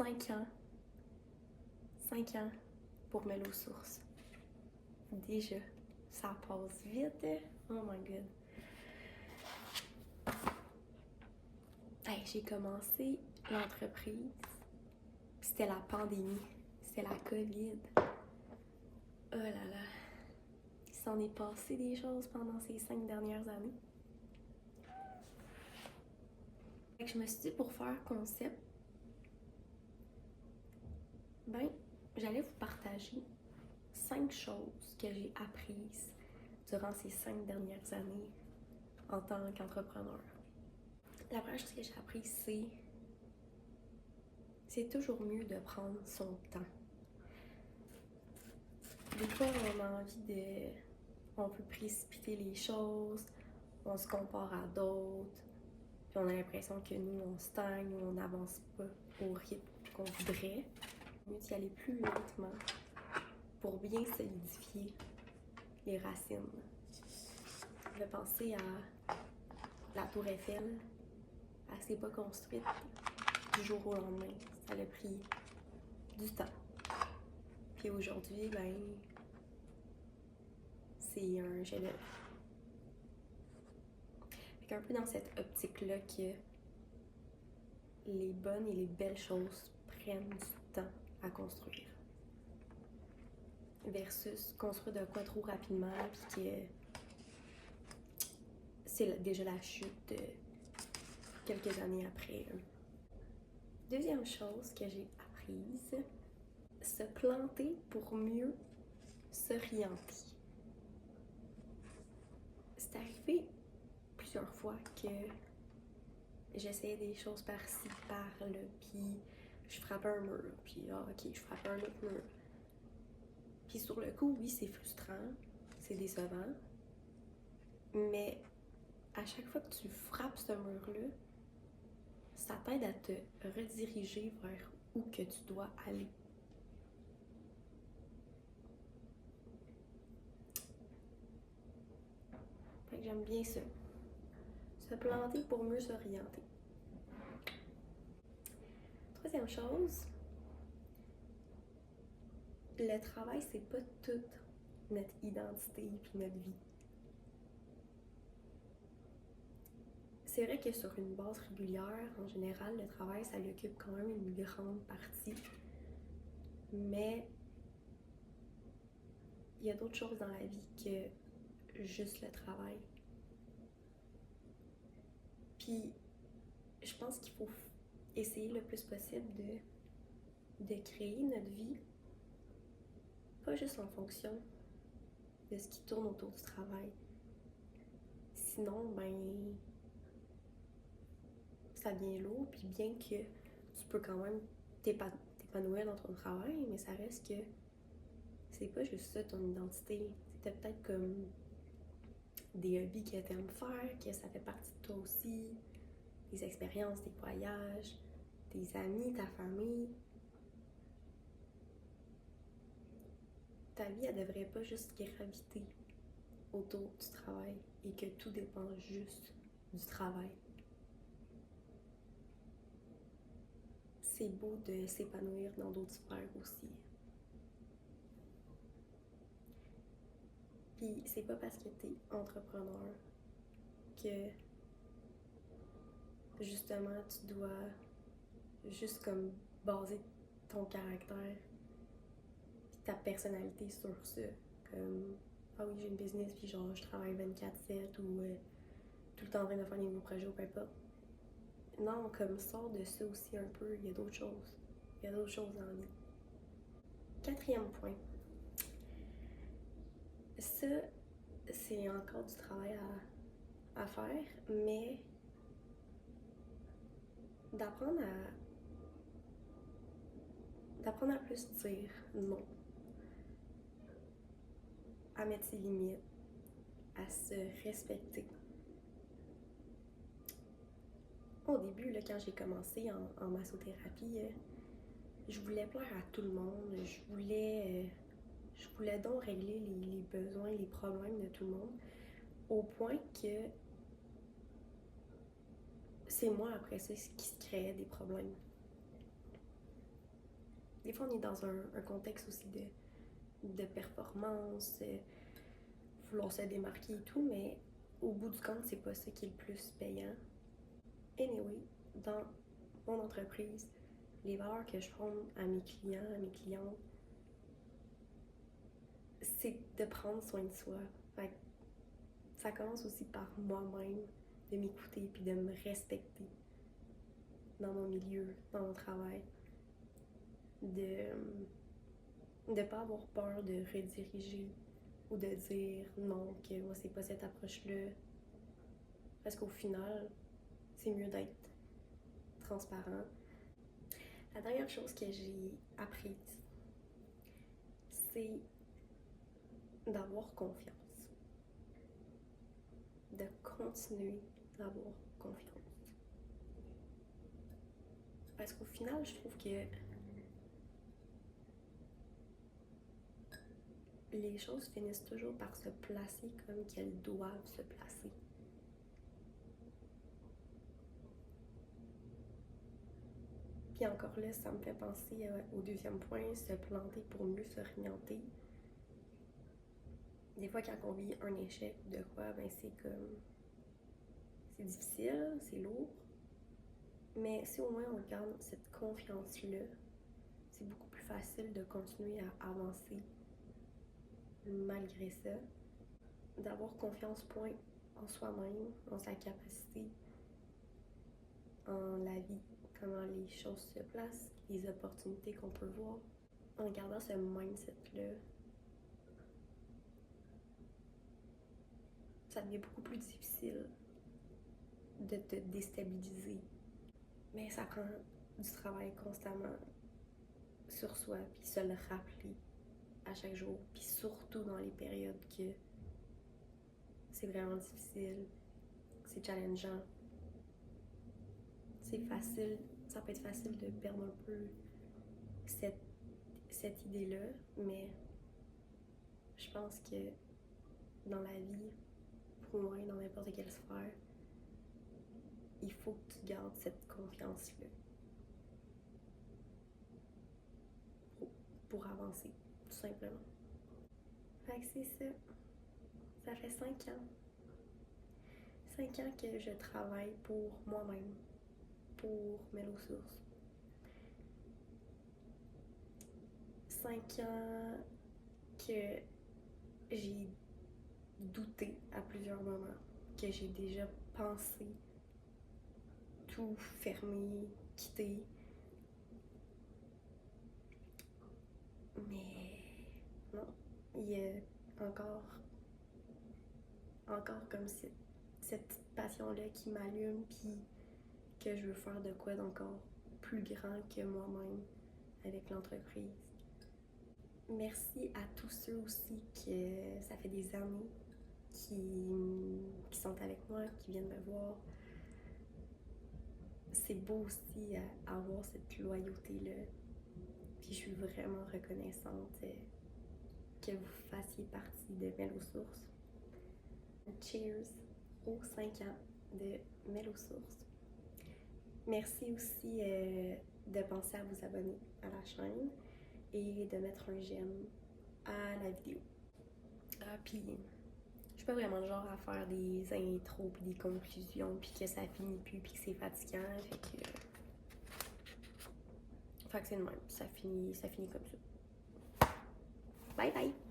5 ans. 5 ans pour mêler aux sources. Déjà, ça passe vite. Oh my god. Hey, j'ai commencé l'entreprise, puis c'était la pandémie, c'était la COVID. Oh là là. Il s'en est passé des choses pendant ces 5 dernières années. Fait que je me suis dit, pour faire concept, j'allais vous partager 5 choses que j'ai apprises durant ces 5 dernières années en tant qu'entrepreneur. La première chose que j'ai apprise, c'est toujours mieux de prendre son temps. Des fois, on a envie on veut précipiter les choses, on se compare à d'autres, puis on a l'impression que nous, on stagne ou on n'avance pas au rythme qu'on voudrait. Mieux d'y aller plus lentement pour bien solidifier les racines. Je vais penser à la Tour Eiffel. Elle s'est pas construite du jour au lendemain. Ça a pris du temps. Puis aujourd'hui, c'est un chef-d'œuvre. Fait qu'un peu dans cette optique-là que les bonnes et les belles choses prennent du temps à construire. Versus construire de quoi trop rapidement, puis que c'est déjà la chute quelques années après. Deuxième chose que j'ai apprise, se planter pour mieux s'orienter. C'est arrivé plusieurs fois que j'essayais des choses par-ci, par-là, puis je frappais un mur, puis ok, je frappais un autre mur. Puis sur le coup, oui, c'est frustrant, c'est décevant, mais à chaque fois que tu frappes ce mur-là, ça t'aide à te rediriger vers où que tu dois aller. Fait que j'aime bien ça. Se planter pour mieux s'orienter. Troisième chose, le travail, c'est pas toute notre identité et notre vie. C'est vrai que sur une base régulière, en général, le travail, ça l'occupe quand même une grande partie. Mais il y a d'autres choses dans la vie que juste le travail. Puis, je pense qu'il faut essayer le plus possible de créer notre vie, pas juste en fonction de ce qui tourne autour du travail. Sinon, ça devient lourd, puis bien que tu peux quand même t'épanouir dans ton travail, mais ça reste que c'est pas juste ça ton identité. C'était peut-être comme des hobbies que t'aimes faire, que ça fait partie de toi aussi, des expériences, des voyages, tes amis, ta famille. Ta vie, elle devrait pas juste graviter autour du travail et que tout dépend juste du travail. C'est beau de s'épanouir dans d'autres sphères aussi. Puis c'est pas parce que t'es entrepreneur que justement tu dois juste comme baser ton caractère puis ta personnalité sur ça. Comme, ah oui, j'ai une business puis genre je travaille 24/7 ou tout le temps en train de faire des nouveaux projets ou peu importe. Non, comme sort de ça aussi un peu, il y a d'autres choses. Il y a d'autres choses dans la vie. Quatrième point. Ça, c'est encore du travail à faire, mais d'apprendre à plus dire non, à mettre ses limites, à se respecter. Au début, là, quand j'ai commencé en massothérapie, je voulais plaire à tout le monde, je voulais donc régler les besoins, les problèmes de tout le monde, au point que c'est moi après ça qui se créait des problèmes. des fois, on est dans un contexte aussi de performance, vouloir se démarquer et tout, mais au bout du compte, c'est pas ça qui est le plus payant. Anyway, dans mon entreprise, les valeurs que je prône à mes clients, à mes clientes, c'est de prendre soin de soi. Fait que ça commence aussi par moi-même, de m'écouter puis de me respecter dans mon milieu, dans mon travail. De ne pas avoir peur de rediriger ou de dire non, que moi c'est pas cette approche-là. Parce qu'au final, c'est mieux d'être transparent. La dernière chose que j'ai apprise, c'est d'avoir confiance. De continuer d'avoir confiance. Parce qu'au final, je trouve que les choses finissent toujours par se placer comme qu'elles doivent se placer. Puis encore là, ça me fait penser au deuxième point, se planter pour mieux s'orienter. Des fois, quand on vit un échec de quoi, ben c'est comme... c'est difficile, c'est lourd. Mais si au moins on garde cette confiance-là, c'est beaucoup plus facile de continuer à avancer malgré ça. D'avoir confiance, point, en soi-même, en sa capacité, en la vie, comment les choses se placent, les opportunités qu'on peut voir. En gardant ce mindset-là, ça devient beaucoup plus difficile de te déstabiliser. Mais ça prend du travail constamment sur soi, puis se le rappeler à chaque jour, puis surtout dans les périodes que c'est vraiment difficile, c'est challengeant. C'est facile, ça peut être facile de perdre un peu cette idée-là, mais je pense que dans la vie, pour moi, dans n'importe quelle sphère, il faut que tu gardes cette confiance-là pour avancer, tout simplement. Fait que c'est ça. Ça fait 5 ans. 5 ans que je travaille pour moi-même, pour Melo Source. 5 ans que j'ai douté à plusieurs moments, que j'ai déjà pensé tout fermer, quitter. Mais non, il y a encore comme cette petite passion-là qui m'allume, puis que je veux faire de quoi d'encore plus grand que moi-même avec l'entreprise. Merci à tous ceux aussi que ça fait des années qui sont avec moi, qui viennent me voir. C'est beau aussi avoir cette loyauté-là. Puis je suis vraiment reconnaissante que vous fassiez partie de Melo Source. Cheers aux 5 ans de Melo Source. Merci aussi de penser à vous abonner à la chaîne et de mettre un j'aime à la vidéo. Puis je suis pas vraiment le genre à faire des intros puis des conclusions puis que ça finit plus puis que c'est fatigant. Fait que c'est le même. Ça finit comme ça. Bye bye!